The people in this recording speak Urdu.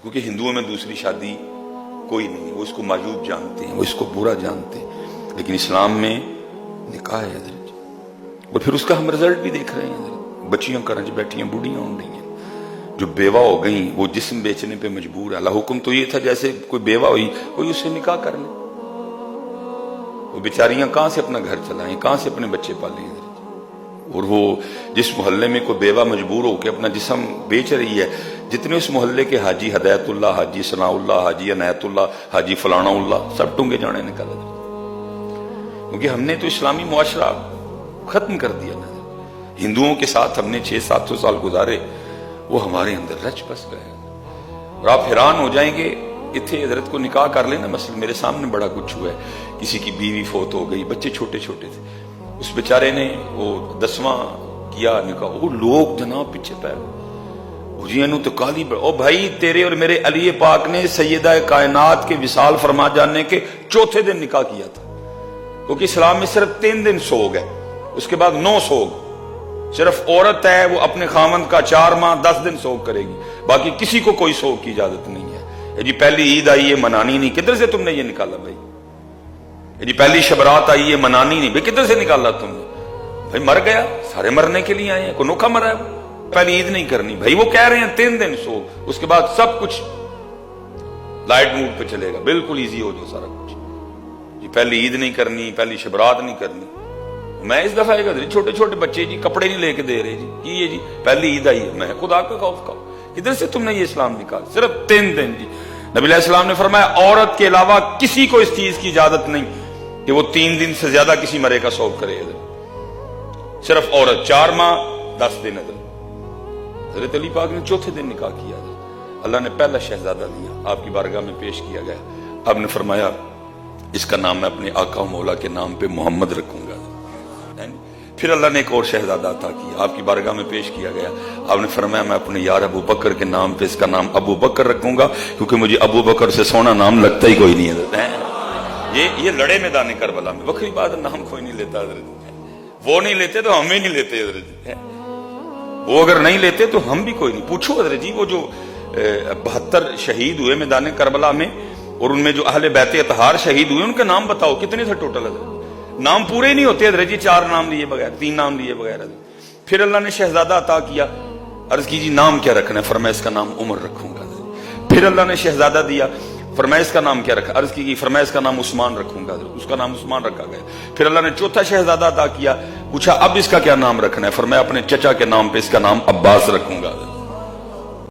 کیونکہ ہندوؤں میں دوسری شادی کوئی نہیں، وہ اس کو معیوب جانتے ہیں، وہ اس کو برا جانتے ہیں، لیکن اسلام میں نکاح ہے حضرت، اور پھر اس کا ہم رزلٹ بھی دیکھ رہے ہیں حضرت۔ بچیاں گھر چ بیٹھی ہیں، بوڑھیاں ہو رہی ہیں، جو بیوہ ہو گئیں وہ جسم بیچنے پہ مجبور ہے۔ اللہ حکم تو یہ تھا جیسے کوئی بیوہ ہوئی کوئی اس سے نکاح کر لے، وہ بیچاریاں کہاں سے اپنا گھر چلائیں، کہاں سے اپنے بچے پالیں حضرت۔ اور وہ جس محلے میں کوئی بیوہ مجبور ہو کے اپنا جسم بیچ رہی ہے، جتنے اس محلے کے حاجی ہدایت اللہ، حاجی ثناء اللہ، حاجی عنایت اللہ، حاجی فلانا اللہ، سب ٹونگے جانے نکل رہے، کیونکہ ہم نے تو اسلامی معاشرہ ختم کر دیا نا۔ ہندوؤں کے ساتھ ہم نے 600-700 سال گزارے، وہ ہمارے اندر رچ بس گئے، اور آپ حیران ہو جائیں گے۔ اتنے حضرت کو نکاح کر لینا، مثلا میرے سامنے بڑا کچھ ہوا ہے، کسی کی بیوی فوت ہو گئی، بچے چھوٹے چھوٹے تھے، اس بیچارے نے وہ 10واں کیا نکاح، وہ لوگ جناب پیچھے پیر جی انو تو کالی او بھائی، تیرے اور میرے علی پاک نے سیدہ کائنات کے وصال فرما جانے کے چوتھے دن نکاح کیا تھا، کیونکہ اسلام میں صرف 3 دن سوگ ہے، اس کے بعد 9 سوگ۔ صرف عورت ہے وہ اپنے خامند کا 4 ماہ 10 دن سوگ کرے گی، باقی کسی کو کوئی سوگ کی اجازت نہیں ہے۔ جی پہلی عید آئی ہے منانی نہیں، کدھر سے تم نے یہ نکالا بھائی؟ جی پہلی شبرات آئی ہے منانی نہیں، بھائی کدھر سے نکالا تم نے؟ بھائی مر گیا، سارے مرنے کے لیے آئے ہیں، کوئی نوکھا مرا ہے، پہلی عید نہیں کرنی بھائی، وہ کہہ رہے ہیں 3 دن سوگ، اس کے بعد سب کچھ لائٹ موڈ پہ چلے گا، بالکل ایزی ہو جو سارا کچھ۔ جی پہلی عید نہیں کرنی، پہلی شبرات نہیں کرنی۔ میں اس دفعہ چھوٹے چھوٹے بچے جی کپڑے نہیں لے کے دے رہے جی، یہ جی پہلی عید آئی ہے، میں خدا کا خوف کھاؤ، کدھر سے تم نے یہ اسلام نکالا؟ صرف 3 دن جی۔ نبی علیہ السلام نے فرمایا عورت کے علاوہ کسی کو اس چیز کی اجازت نہیں کہ وہ 3 دن سے زیادہ کسی مرے کا سوگ کرے، صرف عورت 4 ماہ 10 دن۔ حضرت علی پاک نے چوتھے دن نکاح کیا، اللہ نے پہلا شہزادہ دیا، آپ کی بارگاہ میں پیش کیا گیا، آپ نے فرمایا اس کا نام میں اپنے آقا و مولا کے نام پہ محمد رکھوں گا۔ پھر اللہ نے ایک اور شہزادہ عطا کیا، آپ کی بارگاہ میں پیش کیا گیا، آپ نے فرمایا میں اپنے یار ابو بکر کے نام پہ اس کا نام ابو بکر رکھوں گا، کیونکہ مجھے ابو بکر سے سونا نام لگتا ہی کوئی نہیں ہے۔ یہ لڑے میدان کربلا میں بکری بات، نام کوئی نہیں لیتا حضرت، وہ نہیں لیتے تو ہم ہی نہیں لیتے حضرت، وہ اگر نہیں لیتے تو ہم بھی کوئی نہیں۔ پوچھو حضرت جی وہ جو 72 شہید ہوئے میدان کربلا میں، اور ان میں جو اہل بیت اطہار شہید ہوئے ان کے نام بتاؤ کتنے تھے ٹوٹل حضرت؟ نام پورے نہیں ہوتے حضرت جی، 4 نام لیے بغیر، 3 نام لیے بغیر حضرت۔ پھر اللہ نے شہزادہ عطا کیا، عرض کیجیے نام کیا رکھنا ہے؟ فرمایا اس کا نام عمر رکھوں گا۔ پھر اللہ نے شہزادہ دیا، فرمایا اس کا نام کیا رکھا؟ عرض کی فرمایا اس کا نام عثمان رکھوں گا، اس کا نام عثمان رکھا گیا۔ پھر اللہ نے چوتھا شہزادہ عطا کیا، پوچھا اب اس کا کیا نام رکھنا ہے؟ فرمایا اپنے چچا کے نام پہ اس کا نام عباس رکھوں گا۔